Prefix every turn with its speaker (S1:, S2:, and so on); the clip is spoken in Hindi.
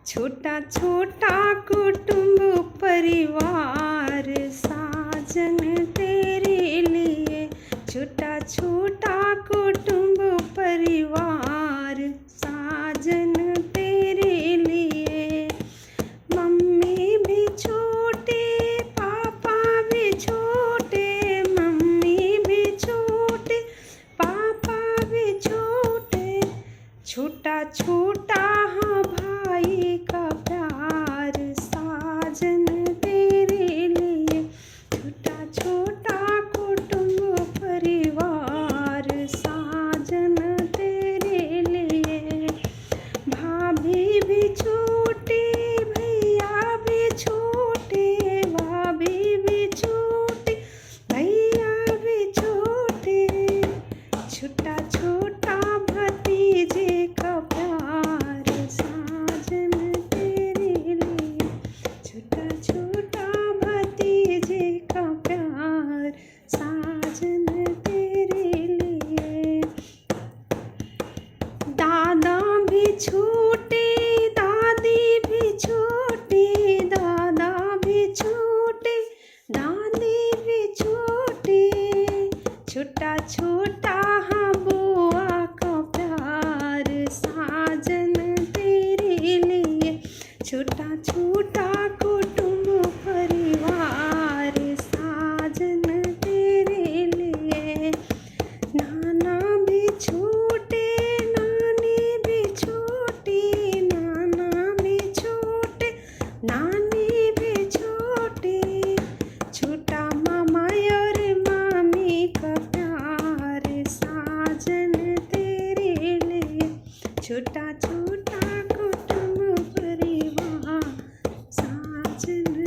S1: छोटा छोटा कुटुंब परिवार साजन तेरे लिए। छोटा छोटा कुटुंब परिवार साजन तेरे लिए। मम्मी भी छोटे पापा भी छोटे, मम्मी भी छोटे पापा भी छोटे। छोटा छोटा हाँ भाई का प्यार साजन तेरे लिए। छोटा छोटा कुटुंब परिवार साजन तेरे लिए। भाभी भी छोटी भैया भी छोटे, भाभी भी छोटी भैया भी छोटे। छोटा छोटा भतीजे का प्यार साजन तेरे लिए। छोटा छोटा भतीजे का प्यार साजन तेरे लिए। दादा भी छोटे दादी भी छोटी, दादा भी छोटे दादी भी छोटी। छोटा छोटा हाँ बुआ का प्यार साजन तेरे लिए। छोटा छोटा कुटुंब परिवार साजन तेरे लिए। नाना भी छोटे नानी भी छोटी, नाना भी छोटे नानी भी छोटी। छोटा मामा और मामी का प्यार साजन तेरे लिए। छोटा छोटा कुटुंब परिवार साजन